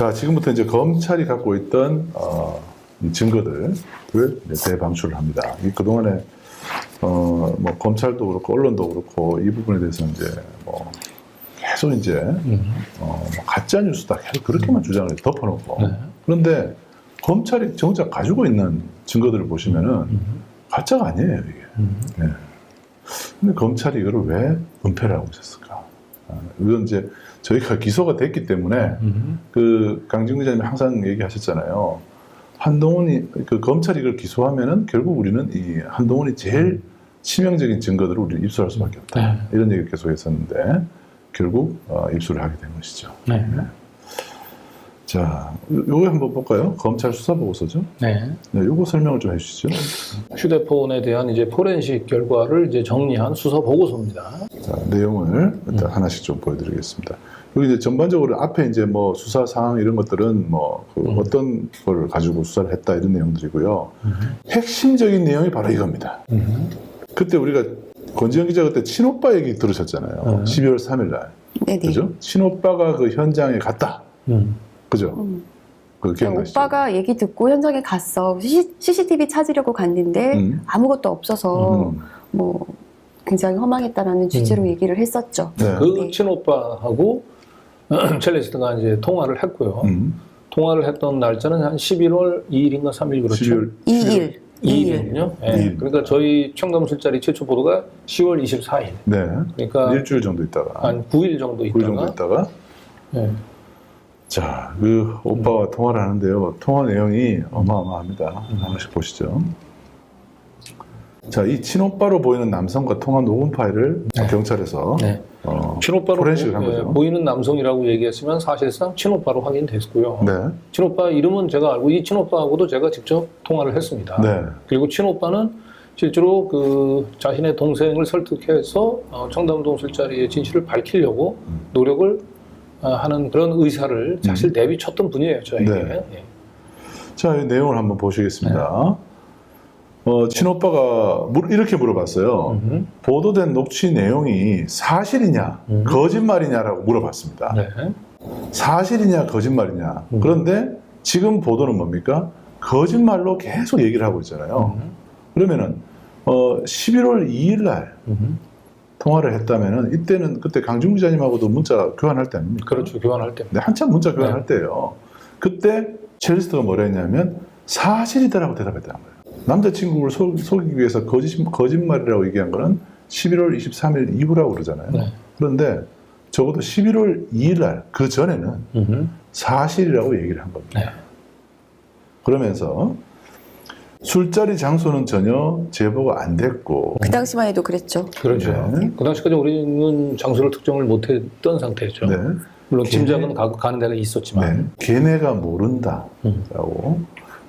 자, 지금부터 이제 검찰이 갖고 있던 이 증거들을 대방출을 합니다. 그동안에 뭐 검찰도 그렇고 언론도 그렇고 이 부분에 대해서 이제 뭐 계속 이제 뭐 가짜 뉴스다 계속 그렇게만 주장을 덮어놓고 그런데 검찰이 정작 가지고 있는 증거들을 보시면은 가짜가 아니에요 이게. 네. 근데 검찰이 이거를 왜 은폐를 하고 있었을까? 이건 이제 저희가 기소가 됐기 때문에 그 강진구 기자님이 항상 얘기하셨잖아요. 한동훈이 그 검찰이 이걸 기소하면은 결국 우리는 이 한동훈이 제일 치명적인 증거들을 우리는 입수할 수밖에 없다. 이런 얘기를 계속 했었는데 결국 입수를 하게 된 것이죠. 네. 자, 요거 한번 볼까요? 검찰 수사 보고서죠. 네. 네, 요거 설명을 좀 해주시죠. 휴대폰에 대한 이제 포렌식 결과를 이제 정리한 수사 보고서입니다. 자, 내용을 일단 하나씩 좀 보여드리겠습니다. 여기 이제 전반적으로 앞에 이제 뭐 수사 상황 이런 것들은 뭐 그 어떤 걸 가지고 수사를 했다 이런 내용들이고요. 핵심적인 내용이 바로 이겁니다. 그때 우리가 권지현 기자 그때 친오빠 얘기 들으셨잖아요. 12월 3일 날. 네네. 그죠? 친오빠가 그 현장에 갔다. 그죠? 그 기억나시죠? 오빠가 얘기 듣고 현장에 갔어. CCTV 찾으려고 갔는데 아무것도 없어서 뭐 굉장히 허망했다라는 취지로 얘기를 했었죠. 네. 그 친오빠하고 첼리스트가 이제 통화를 했고요. 통화를 했던 날짜는 한 11월 2일인가 3일 그렇죠? 2일. 2일이군요. 네. 그러니까 저희 청담 술자리 최초 보도가 10월 24일. 네. 그러니까 일주일 정도 있다가. 한 9일 정도 있다가. 9일 정도 있다가. 네. 자, 그 오빠와 통화를 하는데요. 통화 내용이 어마어마합니다. 하나씩 보시죠. 자, 이 친오빠로 보이는 남성과 통화 녹음 파일을 경찰에서 친오빠로 포렌식을 한 거죠. 보이는 남성이라고 얘기했으면 사실상 친오빠로 확인됐고요. 네. 친오빠 이름은 제가 알고 이 친오빠하고도 제가 직접 통화를 했습니다. 네. 그리고 친오빠는 실제로 그 자신의 동생을 설득해서 청담동 술자리의 진실을 밝히려고 노력을 하는 그런 의사를 사실 내비쳤던 분이에요, 저에게. 네. 자, 이 내용을 한번 보시겠습니다. 친오빠가 이렇게 물어봤어요. 보도된 녹취 내용이 사실이냐, 거짓말이냐라고 물어봤습니다. 네. 사실이냐, 거짓말이냐. 그런데 지금 보도는 뭡니까? 거짓말로 계속 얘기를 하고 있잖아요. 그러면은 11월 2일 날 통화를 했다면은 이때는 그때 강진구 기자님하고도 문자 교환할 때 아닙니까? 그렇죠, 교환할 때. 네, 한참 문자 교환할 때예요. 그때 첼리스트가 뭐라 했냐면 사실이다라고 대답했다는 거예요. 남자친구를 속이기 위해서 거짓말이라고 얘기한 거는 11월 23일 이후라고 그러잖아요. 네. 그런데 적어도 11월 2일 날 그 전에는 사실이라고 얘기를 한 겁니다. 네. 그러면서 술자리 장소는 전혀 제보가 안 됐고 그 당시만 해도 그랬죠. 그렇죠. 네. 그 당시까지 우리는 장소를 특정을 못했던 상태죠. 네. 물론 짐작은 가는 데가 있었지만 걔네가 모른다라고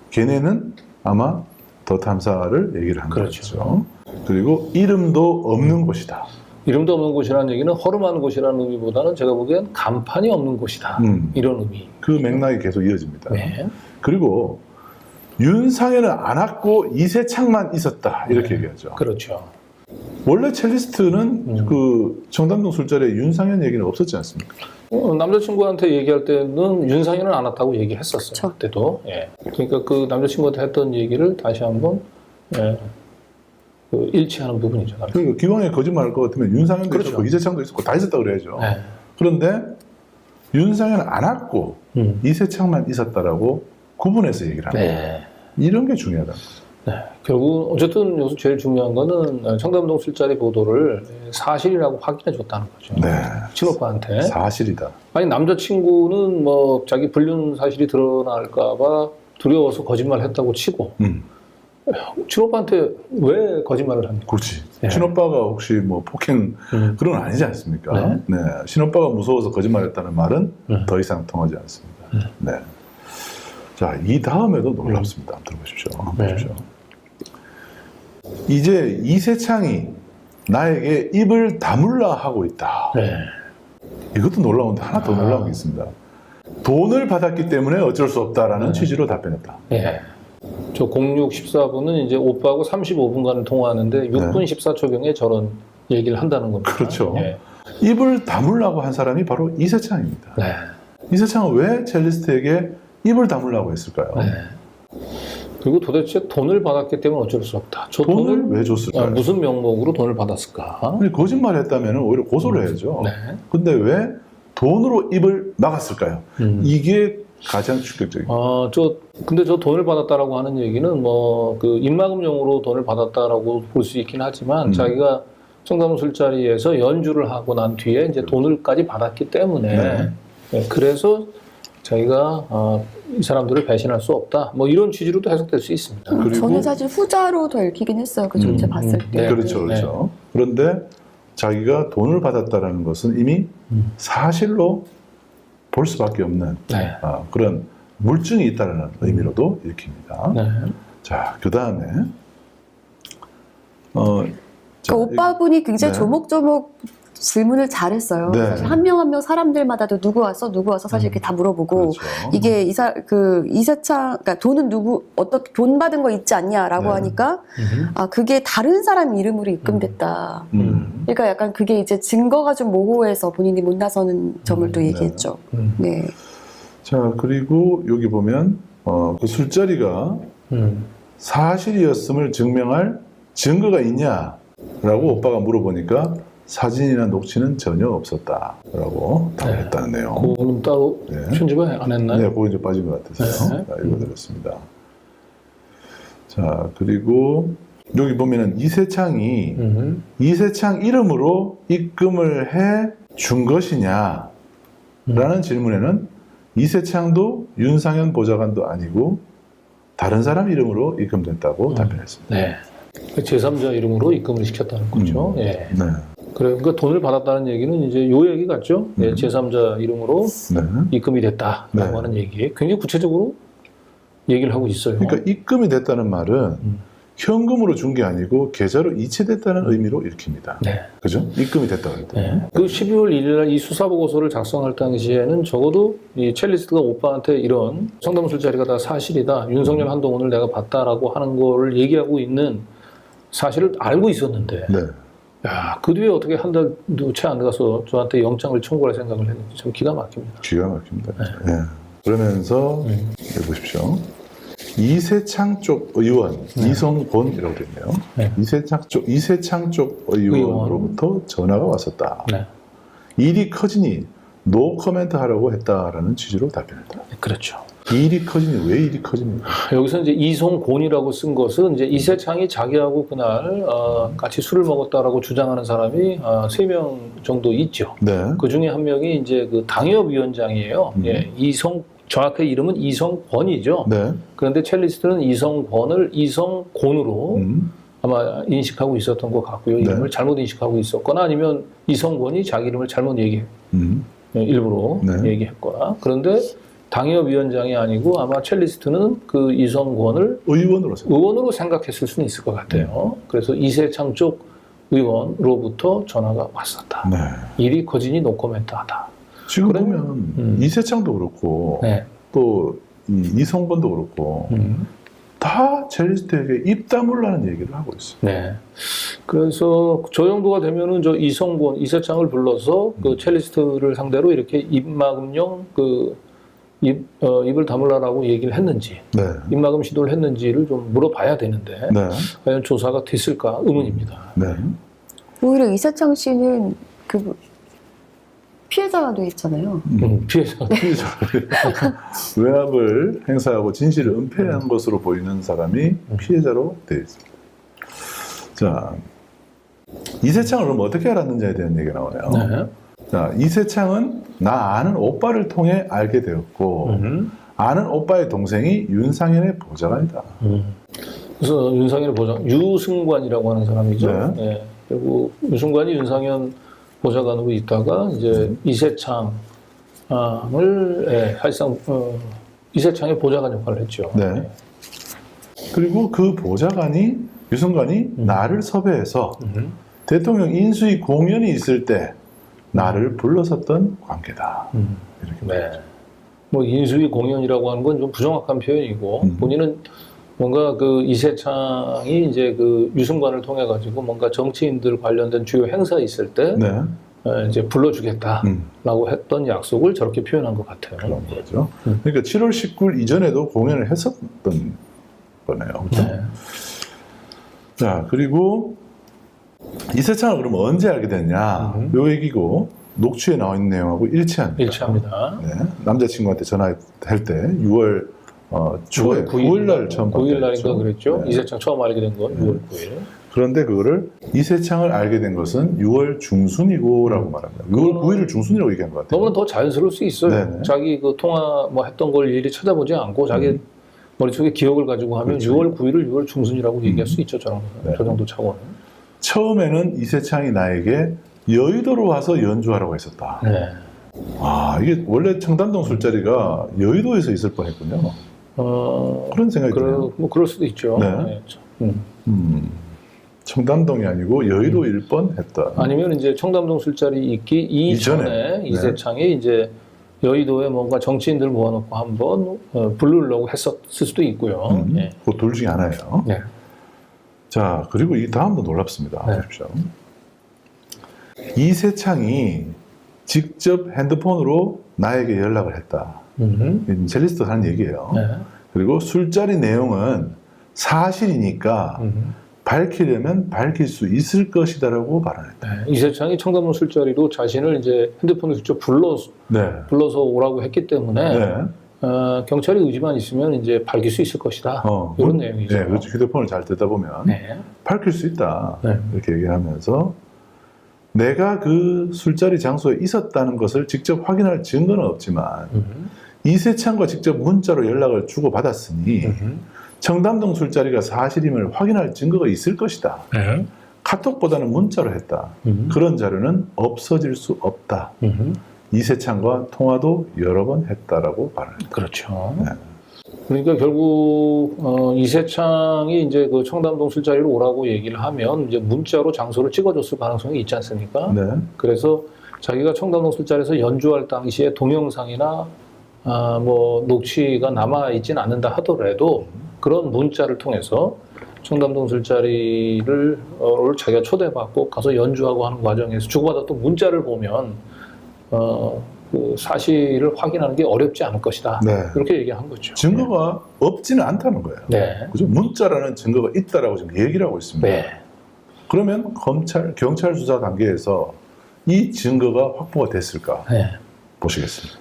걔네는 아마 더 탐사를 얘기를 한 거죠. 그리고 이름도 없는 곳이다. 이름도 없는 곳이라는 얘기는 허름한 곳이라는 의미보다는 제가 보기엔 간판이 없는 곳이다. 이런 의미. 그 맥락이 계속 이어집니다. 네. 그리고 윤상현은 안 왔고 이세창만 있었다. 이렇게 얘기하죠. 그렇죠. 원래 첼리스트는 그 청담동 술자리에 윤상현 얘기는 없었지 않습니까? 남자친구한테 얘기할 때는 윤상현은 안 왔다고 얘기했었어요. 그렇죠. 그때도. 예. 그러니까 그 남자친구한테 했던 얘기를 다시 한번 그 일치하는 부분이죠. 그러니까 기왕에 거짓말할 것 같으면 윤상현도 그렇죠. 있었고 이세창도 있었고 다 있었다고 그래야죠. 네. 그런데 윤상현은 안 왔고 이세창만 있었다라고 구분해서 얘기를 하고 이런 게 중요하다는 거죠. 네, 결국 어쨌든 여기서 제일 중요한 거는 청담동 술자리 보도를 사실이라고 확인해 줬다는 거죠. 네. 친오빠한테. 사실이다. 아니 남자친구는 뭐 자기 불륜 사실이 드러날까 봐 두려워서 거짓말을 했다고 치고 친오빠한테 왜 거짓말을 합니까? 그렇지. 네. 친오빠가 혹시 뭐 폭행 그런 건 아니지 않습니까? 네. 친오빠가 무서워서 거짓말했다는 말은 더 이상 통하지 않습니다. 네. 자, 이 다음에도 놀랍습니다. 한번 들어보십시오. 보십시오. 이제 이세창이 나에게 입을 다물라 하고 있다. 이것도 놀라운데 하나 더 놀라운 게 있습니다. 돈을 받았기 때문에 어쩔 수 없다라는 취지로 답변했다. 저 0614분은 이제 오빠하고 35분간 통화하는데 6분 14초경에 저런 얘기를 한다는 겁니다. 그렇죠. 입을 다물라고 한 사람이 바로 이세창입니다. 이세창은 왜 첼리스트에게 입을 다물라고 했을까요? 네. 그리고 도대체 돈을 받았기 때문에 어쩔 수 없다. 저 돈을 왜 줬을까요? 무슨 명목으로 돈을 받았을까? 아니, 거짓말했다면 오히려 고소를 해야죠. 네. 근데 왜 돈으로 입을 막았을까요? 이게 가장 충격적이에요. 근데 저 돈을 받았다라고 하는 얘기는 뭐 그 입막음용으로 돈을 받았다라고 볼 수 있긴 하지만 자기가 청담동 술자리에서 연주를 하고 난 뒤에 이제 돈을까지 받았기 때문에 네. 네, 그래서 자기가 이 사람들을 배신할 수 없다. 뭐 이런 취지로도 해석될 수 있습니다. 그리고- 저는 사실 후자로 더 읽히긴 했어요. 그 존재 봤을 때. 네. 그렇죠, 그렇죠. 그런데 자기가 돈을 받았다는 것은 이미 사실로 볼 수밖에 없는 네. 그런 물증이 있다는 의미로도 읽힙니다. 네. 자, 그 다음에 그 오빠분이 굉장히 네. 조목조목 질문을 잘했어요. 네. 사실 한 명 한 명 사람들마다도 누구 왔어 사실 이렇게 다 물어보고 그렇죠. 이게 이세창 그러니까 돈은 누구 어떻게 돈 받은 거 있지 않냐라고 네. 하니까 그게 다른 사람 이름으로 입금됐다. 그러니까 약간 그게 이제 증거가 좀 모호해서 본인이 못 나서는 점을 또 얘기했죠. 네. 자, 그리고 여기 보면 그 술자리가 사실이었음을 증명할 증거가 있냐라고 오빠가 물어보니까 사진이나 녹취는 전혀 없었다라고 답을 네. 했다는 내용. 그거는 따로 네. 편집을 안 했나요? 네, 그거 이제 빠진 것 같아서요. 네. 자, 읽어드렸습니다. 자, 그리고 여기 보면은 이세창이 이세창 이름으로 입금을 해 준 것이냐라는 질문에는 이세창도 윤상현 보좌관도 아니고 다른 사람 이름으로 입금됐다고 답변했습니다. 네. 제3자 이름으로 입금을 시켰다는 거죠. 예. 네. 그래, 그러니까 돈을 받았다는 얘기는 이제 요 얘기 같죠. 예, 제3자 이름으로 네. 입금이 됐다라고 네. 하는 얘기. 굉장히 구체적으로 얘기를 하고 있어요. 그러니까 입금이 됐다는 말은 현금으로 준 게 아니고 계좌로 이체됐다는 의미로 읽힙니다. 네. 그죠? 입금이 됐다고 할 때. 네. 그 12월 1일 날 이 수사 보고서를 작성할 당시에는 적어도 이 첼리스트가 오빠한테 이런 청담 술자리가 다 사실이다. 윤석열 한동훈을 내가 봤다라고 하는 거를 얘기하고 있는 사실을 알고 있었는데 네. 야, 그 뒤에 어떻게 한 달도 채 안 가서 저한테 영장을 청구할 생각을 했는지 참 기가 막힙니다. 기가 막힙니다. 네. 그러면서 여기 보십시오. 이세창 쪽 의원 이성곤이라고 되어 있네요. 네. 이세창 쪽 의원으로부터 전화가 왔었다. 네. 일이 커지니 노 코멘트 하라고 했다라는 취지로 답변했다. 그렇죠. 일이 커지니 왜 일이 커집니까? 여기서 이제 이송곤이라고 쓴 것은 이제 이세창이 자기하고 그날 같이 술을 먹었다라고 주장하는 사람이 3명 정도 있죠. 네. 그 중에 한 명이 이제 그 당협위원장이에요. 예, 정확히 이름은 이성권이죠. 네. 그런데 첼리스트는 이성권을 이성곤으로 아마 인식하고 있었던 것 같고요. 이름을 잘못 인식하고 있었거나 아니면 이성권이 자기 이름을 잘못 일부러 네. 얘기했거나. 그런데 당협위원장이 아니고 아마 첼리스트는 그 이성권을 의원으로 생각했을 수는 있을 것 같아요. 그래서 이세창 쪽 의원으로부터 전화가 왔었다. 네. 일이 커지니 노코멘트하다. 지금 그래? 보면 이세창도 그렇고 네. 또 이성건도 그렇고 다 첼리스트에게 입 다물라는 얘기를 하고 있어요. 네. 그래서 저 정도가 되면은 저 이성권, 이세창을 불러서 그 첼리스트를 상대로 이렇게 입막음용 입을 다물라라고 얘기를 했는지, 네. 입막음 시도를 했는지를 좀 물어봐야 되는데, 네. 과연 조사가 됐을까 의문입니다. 네. 오히려 이세창 씨는 그 피해자가 돼 있잖아요. 피해자. 외압을 행사하고 진실을 은폐한 것으로 보이는 사람이 피해자로 되어 있습니다. 자, 이세창을 그럼 어떻게 알았는지에 대한 얘기가 나오네요. 네. 자, 이세창은 나 아는 오빠를 통해 알게 되었고 아는 오빠의 동생이 윤상현의 보좌관이다. 그래서 윤상현의 보좌관, 유승관이라고 하는 사람이죠. 네. 네. 그리고 유승관이 윤상현 보좌관으로 있다가 이제 이세창을 사실상 이세창의 보좌관 역할을 했죠. 네. 그리고 그 보좌관이 유승관이 나를 섭외해서 대통령 인수위 공연이 있을 때 나를 불러섰던 관계다. 이렇게 네. 뭐 인수위 공연이라고 하는 건 좀 부정확한 표현이고 본인은 뭔가 그 이세창이 이제 그 유승관을 통해 가지고 뭔가 정치인들 관련된 주요 행사 있을 때 네. 이제 불러주겠다라고 했던 약속을 저렇게 표현한 것 같아요. 그런 거죠. 그러니까 7월 19일 이전에도 공연을 했었던 거네요. 그렇죠? 네. 자, 그리고 이세창을 그러면 언제 알게 됐냐? 요 얘기고 녹취에 나와 있는 내용하고 일치합니다. 일치합니다. 네, 남자친구한테 전화할 때 6월 초에 9일 날 처음 9일 날인가 봤죠. 그랬죠. 네. 이세창 처음 알게 된 건 6월 9일. 그런데 그거를 이세창을 알게 된 것은 6월 중순이고라고 말합니다. 6월 9일을 중순이라고 얘기한 것 같아요. 너무나 더 자연스러울 수 있어요. 네네. 자기 그 통화 뭐 했던 걸 일일이 찾아보지 않고 자기 머릿속에 기억을 가지고 하면 그렇죠. 6월 9일을 6월 중순이라고 얘기할 수 있죠. 네. 저 정도 차고는. 처음에는 이세창이 나에게 여의도로 와서 연주하라고 했었다. 네. 아, 이게 원래 청담동 술자리가 여의도에서 있을 뻔했군요. 그런 생각이 드네요. 뭐 그럴 수도 있죠. 네. 네. 청담동이 아니고 여의도일 뻔했다. 아니면 이제 청담동 술자리 있기 이전에 네. 이세창이 이제 여의도에 뭔가 정치인들 모아놓고 한번 부르려고 했었을 수도 있고요. 예. 그 둘 중에 하나예요. 네. 자, 그리고 이 다음도 놀랍습니다. 네. 보십시오. 이세창이 직접 핸드폰으로 나에게 연락을 했다. 첼리스트가 하는 얘기예요. 네. 그리고 술자리 내용은 사실이니까 밝히려면 밝힐 수 있을 것이다라고 발언했다. 네. 이세창이 청담동 술자리로 자신을 이제 핸드폰을 직접 불러서 오라고 했기 때문에 네. 경찰의 의지만 있으면 이제 밝힐 수 있을 것이다. 이런 내용이죠. 네, 그렇죠. 휴대폰을 잘 듣다 보면 네. 밝힐 수 있다. 네. 이렇게 얘기하면서 내가 그 술자리 장소에 있었다는 것을 직접 확인할 증거는 없지만 이세창과 직접 문자로 연락을 주고받았으니 청담동 술자리가 사실임을 확인할 증거가 있을 것이다. 네. 카톡보다는 문자로 했다. 그런 자료는 없어질 수 없다. 이세창과 통화도 여러 번 했다라고 말합니다. 그렇죠. 네. 그러니까 결국 이세창이 이제 그 청담동 술자리로 오라고 얘기를 하면 이제 문자로 장소를 찍어줬을 가능성이 있지 않습니까? 네. 그래서 자기가 청담동 술자리에서 연주할 당시에 동영상이나 뭐 녹취가 남아 있진 않는다 하더라도 그런 문자를 통해서 청담동 술자리를 자기가 초대받고 가서 연주하고 하는 과정에서 주고받았던 문자를 보면 그 사실을 확인하는 게 어렵지 않을 것이다. 네. 이렇게 얘기한 거죠. 증거가 없지는 않다는 거예요. 네. 그죠? 문자라는 증거가 있다라고 지금 얘기를 하고 있습니다. 네. 그러면 경찰 수사 단계에서 이 증거가 확보가 됐을까? 네. 보시겠습니다.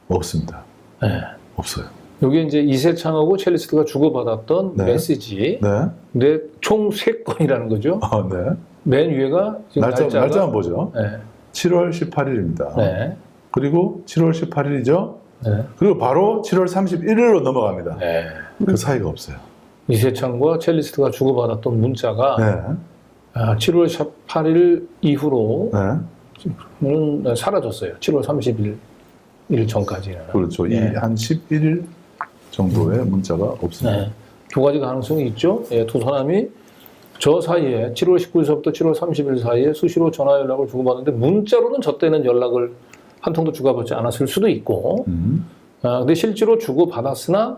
없습니다. 네. 없어요. 여기 이제 이세창하고 첼리스트가 주고받았던 네. 메시지. 네. 근데 총 3건이라는 거죠. 네. 맨 위에가 지금 날짜만 보죠. 네. 7월 18일입니다. 네. 그리고 7월 18일이죠. 네. 그리고 바로 7월 31일로 넘어갑니다. 네. 그 사이가 없어요. 이세창과 첼리스트가 주고받았던 문자가 네. 7월 18일 이후로 네. 는 사라졌어요. 7월 30일 전까지는. 그렇죠. 네. 이 한 11일 정도의 문자가 없습니다. 네. 두 가지 가능성이 있죠. 예, 두 사람이 저 사이에 7월 19일서부터 7월 30일 사이에 수시로 전화 연락을 주고받는데 문자로는 저 때는 연락을 한 통도 주고받지 않았을 수도 있고 근데 실제로 주고받았으나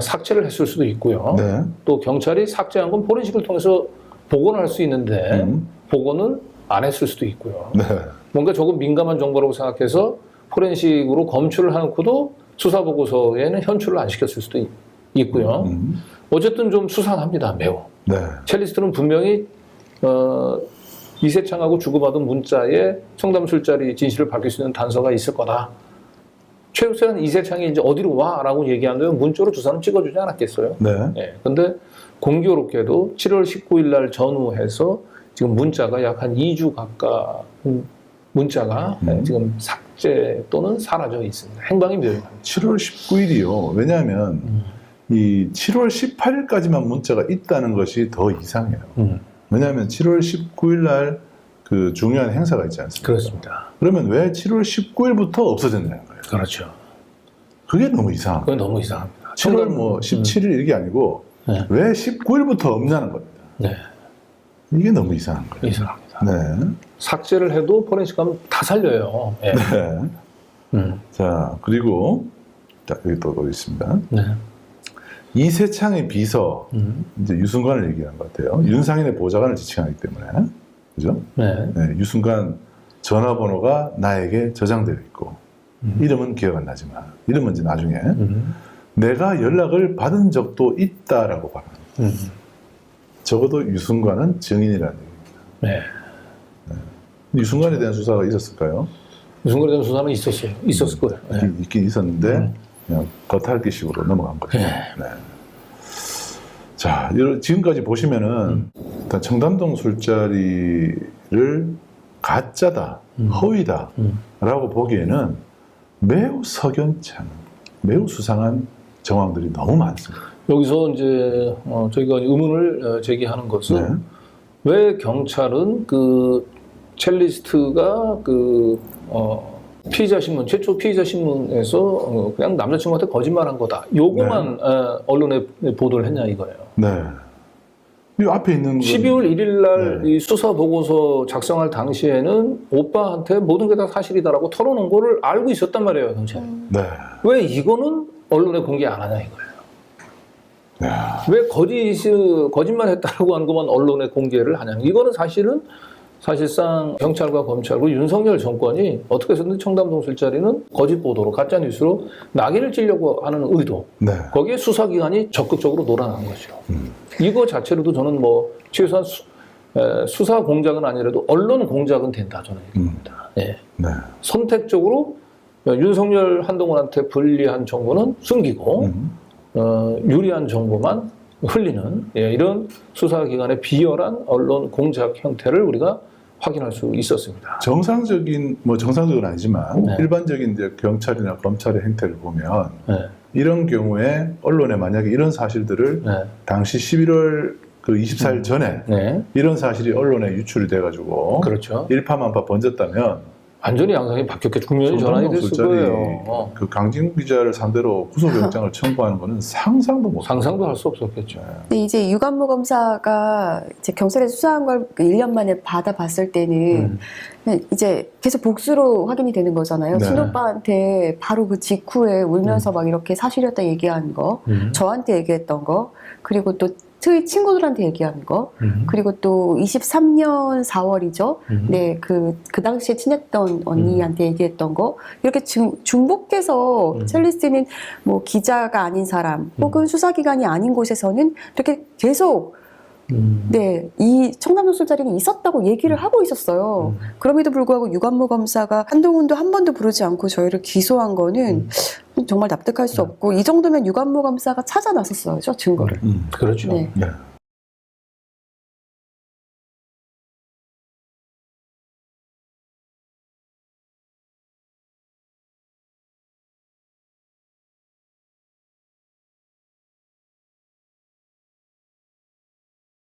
삭제를 했을 수도 있고요. 네. 또 경찰이 삭제한 건 포렌식을 통해서 복원을 할 수 있는데 복원은 안 했을 수도 있고요. 네. 뭔가 조금 민감한 정보라고 생각해서 포렌식으로 검출을 해놓고도 수사보고서에는 현출을 안 시켰을 수도 있고요. 어쨌든 좀 수상합니다. 매우. 네. 첼리스트는 분명히 이세창하고 주고받은 문자에 청담 술자리 진실을 밝힐 수 있는 단서가 있을 거다. 최우선 이세창이 이제 어디로 와라고 얘기한다면 문자로 두 사람 찍어주지 않았겠어요. 네. 예. 근데 공교롭게도 7월 19일 날 전후해서 지금 문자가 약 한 2주 가까운 문자가 지금 삭제 또는 사라져 있습니다. 행방이 묘합니다. 7월 19일이요. 왜냐하면 이 7월 18일까지만 문자가 있다는 것이 더 이상해요. 왜냐하면 7월 19일 날 그 중요한 행사가 있지 않습니까? 그렇습니다. 그러면 왜 7월 19일부터 없어졌냐는 거예요. 그렇죠. 그게 너무 이상한 그건 거예요. 너무 이상합니다. 7월 뭐 17일 이게 아니고 네. 왜 19일부터 없냐는 겁니다. 네. 이게 너무 이상한 거예요. 이상합니다. 네. 삭제를 해도 포렌식 하면 다 살려요. 예. 네. 자, 그리고 자, 여기 또 있습니다. 네. 이세창의 비서 이제 유승관을 얘기한 것 같아요. 윤상인의 보좌관을 지칭하기 때문에 그죠? 네. 네, 유순관 전화번호가 나에게 저장되어 있고 이름은 기억 안 나지만 이름은 이제 나중에 내가 연락을 받은 적도 있다라고 봐요. 적어도 유순관은 증인이라는 얘기입니다. 네. 유순관에 대한 수사가 있었을까요? 유순관에 대한 수사는 있었을 거예요. 네. 있긴 있었는데 그냥 겉핥기식으로 넘어간 거죠. 네. 네. 자, 지금까지 보시면은 일단 청담동 술자리를 가짜다, 허위다라고 보기에는 매우 석연치 않은, 매우 수상한 정황들이 너무 많습니다. 여기서 이제 저희가 의문을 제기하는 것은 네. 왜 경찰은 그 첼리스트가 그 피의자 신문, 최초 피의자 신문에서 그냥 남자친구한테 거짓말한 거다. 요거만 언론에 보도를 했냐 이거예요. 네. 이 앞에 있는 12월 1일 날 네. 이 수사 보고서 작성할 당시에는 오빠한테 모든 게 다 사실이다라고 털어놓은 거를 알고 있었단 말이에요, 경찰. 네. 왜 이거는 언론에 공개 안 하냐 이거예요. 야. 왜 거짓말 했다라고 하는 것만 언론에 공개를 하냐. 이거는 사실상 경찰과 검찰과 윤석열 정권이 어떻게 해서든 청담동 술자리는 거짓 보도로 가짜 뉴스로 낙인을 찌려고 하는 의도. 네. 거기에 수사기관이 적극적으로 놀아난 거죠. 이거 자체로도 저는 뭐 최소한 수사 공작은 아니라도 언론 공작은 된다 저는 얘기합니다. 예. 네. 선택적으로 윤석열 한동훈한테 불리한 정보는 숨기고 유리한 정보만 흘리는 이런 수사기관의 비열한 언론 공작 형태를 우리가 확인할 수 있었습니다. 정상적인 정상적은 아니지만 네. 일반적인 이제 경찰이나 검찰의 행태를 보면 네. 이런 경우에 언론에 만약에 이런 사실들을 네. 당시 11월 그 24일 전에 네. 이런 사실이 언론에 유출이 돼가지고 그렇죠. 일파만파 번졌다면 완전히 양상이 바뀌었겠죠. 국면이 전환이 됐을 거예요. 그 강진구 기자를 상대로 구속영장을 청구하는 거는 상상도 못. 상상도 할 수 없었겠죠. 근데 이제 유관무 검사가 이제 경찰에서 수사한 걸 1년 만에 받아봤을 때는 이제 계속 복수로 확인이 되는 거잖아요. 네. 친오빠한테 바로 그 직후에 울면서 막 이렇게 사실이었다 얘기한 거, 저한테 얘기했던 거, 그리고 또 트위 친구들한테 얘기한 거, 그리고 또 23년 4월이죠. 네, 그 당시에 친했던 언니한테 얘기했던 거, 이렇게 중복해서 첼리스트는 뭐 기자가 아닌 사람, 혹은 수사기관이 아닌 곳에서는 이렇게 계속 네, 이 청담동 술자리는 있었다고 얘기를 하고 있었어요. 그럼에도 불구하고 유관무 검사가 한동훈도 한 번도 부르지 않고 저희를 기소한 거는 정말 납득할 수 없고, 이 정도면 유관무 검사가 찾아 나섰어요, 증거를. 그렇죠. 네. 네.